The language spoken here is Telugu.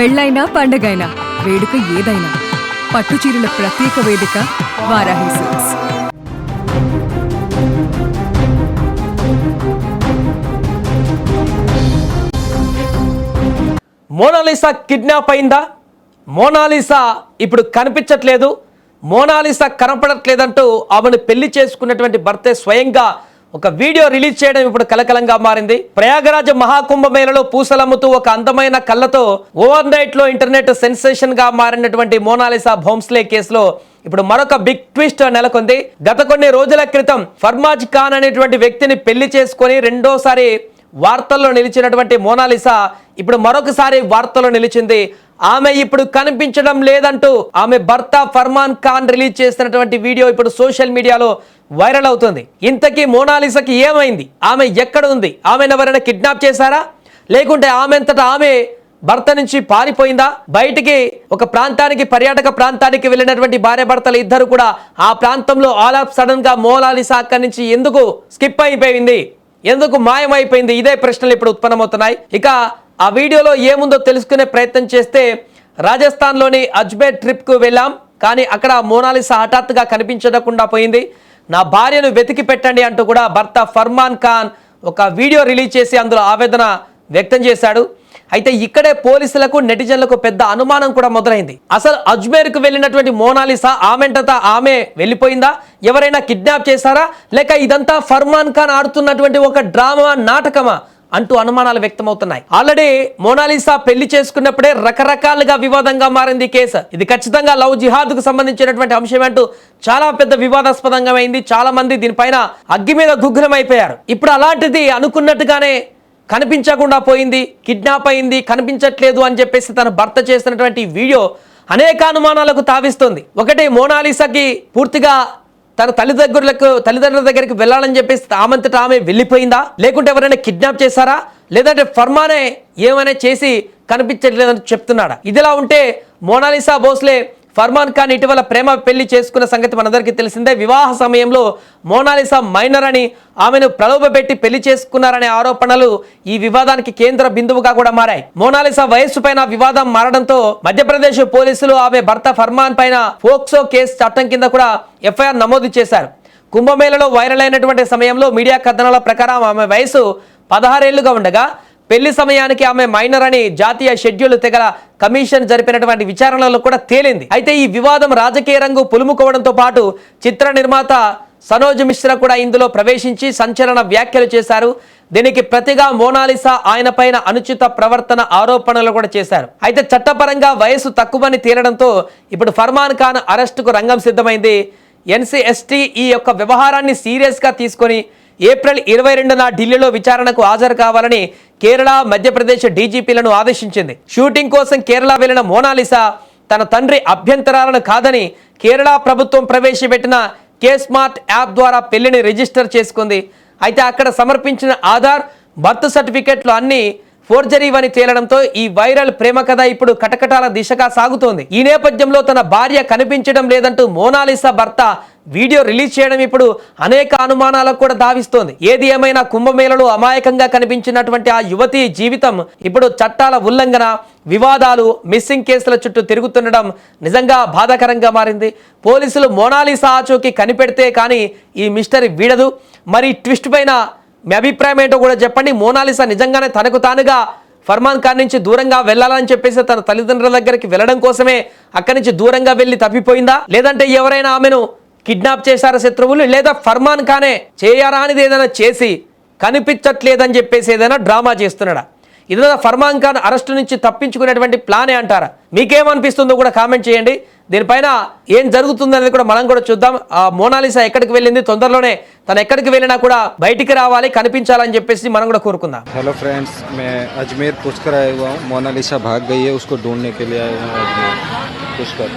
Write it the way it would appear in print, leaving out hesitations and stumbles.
పెళ్ళైనా పండగైనా వేడుక ఏదైనా పట్టుచీరల ప్రత్యేక వేదిక వారాహి సిల్క్స్. మోనాలిసా కిడ్నాప్ అయిందా? మోనాలిసా ఇప్పుడు కనిపించట్లేదు, మోనాలిసా కనపడట్లేదంటూ ఆమెను పెళ్లి చేసుకున్నటువంటి భర్తే స్వయంగా ఒక వీడియో రిలీజ్ చేయడం ఇప్పుడు కలకలంగా మారింది. ప్రయాగరాజ మహాకుంభమేళలో పూసలమ్ముతూ ఒక అందమైన కళ్ళతో ఓవర్ నైట్ లో ఇంటర్నెట్ సెన్సేషన్ గా మారినటువంటి మోనాలిసా భోంస్లే కేసులో ఇప్పుడు మరొక బిగ్ ట్విస్ట్ నెలకొంది. గత కొన్ని రోజుల క్రితం ఫర్మాజ్ ఖాన్ అనేటువంటి వ్యక్తిని పెళ్లి చేసుకొని రెండోసారి వార్తల్లో నిలిచినటువంటి మోనాలిసా ఇప్పుడు మరొకసారి వార్తల్లో నిలిచింది. ఆమె ఇప్పుడు కనిపించడం లేదంటూ ఆమె భర్త ఫర్మాన్ ఖాన్ రిలీజ్ చేసినటువంటి వీడియో ఇప్పుడు సోషల్ మీడియాలో వైరల్ అవుతుంది. ఇంతకీ మోనాలిసాకి ఏమైంది? ఆమె ఎక్కడ ఉంది? ఆమెను ఎవరైనా కిడ్నాప్ చేశారా, లేకుంటే ఆమెంతటా ఆమె భర్త నుంచి పారిపోయిందా? బయటికి ఒక ప్రాంతానికి, పర్యాటక ప్రాంతానికి వెళ్ళినటువంటి భార్య భర్తలు ఇద్దరు కూడా ఆ ప్రాంతంలో ఆల్ ఆఫ్ సడన్ గా మోనాలిసా అక్కడి నుంచి ఎందుకు స్కిప్ అయిపోయింది, ఎందుకు మాయమైపోయింది? ఇదే ప్రశ్నలు ఇప్పుడు ఉత్పన్నమవుతున్నాయి. ఇక ఆ వీడియోలో ఏముందో తెలుసుకునే ప్రయత్నం చేస్తే, రాజస్థాన్లోని అజ్మేర్ ట్రిప్కు వెళ్ళాం, కానీ అక్కడ మోనాలిసా హఠాత్తుగా కనిపించకుండా పోయింది, నా భార్యను వెతికి పెట్టండి అంటూ కూడా భర్త ఫర్మాన్ ఖాన్ ఒక వీడియో రిలీజ్ చేసి అందులో ఆవేదన వ్యక్తం చేశాడు. అయితే ఇక్కడే పోలీసులకు, నెటిజన్లకు పెద్ద అనుమానం కూడా మొదలైంది. అసలు అజ్మేర్కు వెళ్ళినటువంటి మోనాలిసా ఆమెంటతా ఆమె వెళ్ళిపోయిందా, ఎవరైనా కిడ్నాప్ చేశారా, లేక ఇదంతా ఫర్మాన్ ఖాన్ ఆడుతున్నటువంటి ఒక డ్రామా, నాటకమా అంటూ అనుమానాలు వ్యక్తమవుతున్నాయి. ఆల్రెడీ మోనాలిసా పెళ్లి చేసుకున్నప్పుడే రకరకాలుగా వివాదంగా మారింది కేసు. ఇది ఖచ్చితంగా లవ్ జిహాద్ కు సంబంధించినటువంటి అంశం అంటూ చాలా పెద్ద వివాదాస్పదంగా అయింది. చాలా మంది దీనిపైన అగ్గి మీద గుగ్గులం అయిపోయారు. ఇప్పుడు అలాంటిది అనుకున్నట్టుగానే కనిపించకుండా పోయింది, కిడ్నాప్ అయింది, కనిపించట్లేదు అని చెప్పేసి తన భర్త చేసినటువంటి వీడియో అనేక అనుమానాలకు తావిస్తుంది. ఒకటి, మోనాలిసాకి పూర్తిగా తన తల్లిదండ్రుల దగ్గరికి వెళ్ళాలని చెప్పేసి ఆమంతటా ఆమె వెళ్ళిపోయిందా, లేకుంటే ఎవరైనా కిడ్నాప్ చేశారా, లేదంటే ఫర్మానే ఏమైనా చేసి కనిపించట్లేదని చెప్తున్నాడా? ఇదిలా ఉంటే మోనాలిసా భోంస్లే ఫర్మాన్ ఖాన్ ఇటీవల ప్రేమ పెళ్లి చేసుకున్న సంగతి మనందరికీ తెలిసిందే. వివాహ సమయంలో మోనాలిసా మైనర్ అని ఆమెను ప్రలోభపెట్టి పెళ్లి చేసుకున్నారనే ఆరోపణలు ఈ వివాదానికి కేంద్ర బిందువుగా కూడా మారాయి. మోనాలిసా వయస్సు పైన వివాదం మారడంతో మధ్యప్రదేశ్ పోలీసులు ఆమె భర్త ఫర్మాన్ పైన పోక్సో కేసు చట్టం కింద కూడా ఎఫ్ఐఆర్ నమోదు చేశారు. కుంభమేళలో వైరల్ అయినటువంటి సమయంలో మీడియా కథనాల ప్రకారం ఆమె వయసు 16 ఏళ్లుగా ఉండగా పెళ్లి సమయానికి ఆమె మైనర్ అని జాతీయ షెడ్యూల్ తెగల కమిషన్ జరిపినటువంటి విచారణలో కూడా తేలింది. అయితే ఈ వివాదం రాజకీయ రంగు పులుముకోవడంతో పాటు చిత్ర నిర్మాత సనోజ్ మిశ్రా కూడా ఇందులో ప్రవేశించి సంచలన వ్యాఖ్యలు చేశారు. దీనికి ప్రతిగా మోనాలిసా ఆయన పైన అనుచిత ప్రవర్తన ఆరోపణలు కూడా చేశారు. అయితే చట్టపరంగా వయసు తక్కువని తేలడంతో ఇప్పుడు ఫర్మాన్ ఖాన్ అరెస్టుకు రంగం సిద్ధమైంది. ఎన్సీఎస్టీ ఈ యొక్క వ్యవహారాన్ని సీరియస్ గా తీసుకొని ఏప్రిల్ 22న ఢిల్లీలో విచారణకు హాజరు కావాలని కేరళ, మధ్యప్రదేశ్ డీజీపీలను ఆదేశించింది. షూటింగ్ కోసం కేరళ వెళ్లిన మోనాలిసా తన తండ్రి అభ్యంతరాలను కాదని కేరళ ప్రభుత్వం ప్రవేశపెట్టిన కేస్మార్ట్ యాప్ ద్వారా పెళ్లిని రిజిస్టర్ చేసుకుంది. అయితే అక్కడ సమర్పించిన ఆధార్, బర్త్ సర్టిఫికెట్లు అన్ని ఫోర్జరీవని తేలడంతో ఈ వైరల్ ప్రేమ కథ ఇప్పుడు కటకటాల దిశగా సాగుతోంది. ఈ నేపథ్యంలో తన భార్య కనిపించడం లేదంటూ మోనాలిసా భర్త వీడియో రిలీజ్ చేయడం ఇప్పుడు అనేక అనుమానాలకు కూడా దావిస్తోంది. ఏది ఏమైనా కుంభమేళలో అమాయకంగా కనిపించినటువంటి ఆ యువతి జీవితం ఇప్పుడు చట్టాల ఉల్లంఘన, వివాదాలు, మిస్సింగ్ కేసుల చుట్టూ తిరుగుతుండడం నిజంగా బాధాకరంగా మారింది. పోలీసులు మోనాలిసా ఆచూకీ కనిపెడితే కానీ ఈ మిస్టరీ వీడదు. మరి ట్విస్ట్ పైన మీ అభిప్రాయం ఏంటో కూడా చెప్పండి. మోనాలిసా నిజంగానే తనకు తానుగా ఫర్మాన్ ఖాన్ నుంచి దూరంగా వెళ్ళాలని చెప్పేసి తన తల్లిదండ్రుల దగ్గరికి వెళ్ళడం కోసమే అక్కడి నుంచి దూరంగా వెళ్ళి తప్పిపోయిందా, లేదంటే ఎవరైనా ఆమెను కిడ్నాప్ చేశారా శత్రువులు, లేదా ఫర్మాన్ ఖానే చేయరా అనేది ఏదైనా చేసి కనిపించట్లేదని చెప్పేసి ఏదైనా డ్రామా చేస్తున్నాడా? ఇదంతా ఫర్మాన్ ఖాన్ అరెస్టు నుంచి తప్పించుకునేటువంటి ప్లానే అంటారా? మీకేమనిపిస్తుందో కూడా కామెంట్ చేయండి. దీనిపైన ఏం జరుగుతుందనేది కూడా మనం కూడా చూద్దాం. ఆ మోనాలిసా ఎక్కడికి వెళ్ళింది, తొందరలోనే తను ఎక్కడికి వెళ్ళినా కూడా బయటికి రావాలి, కనిపించాలని చెప్పేసి మనం కూడా కోరుకుందాం. हेलो फ्रेंड्स, मैं अजमेर पुष्कर आया हुआ हूँ. मोनालिसा भाग गई है, उसको ढूंढने के लिए आया हूँ अजमेर पुष्कर.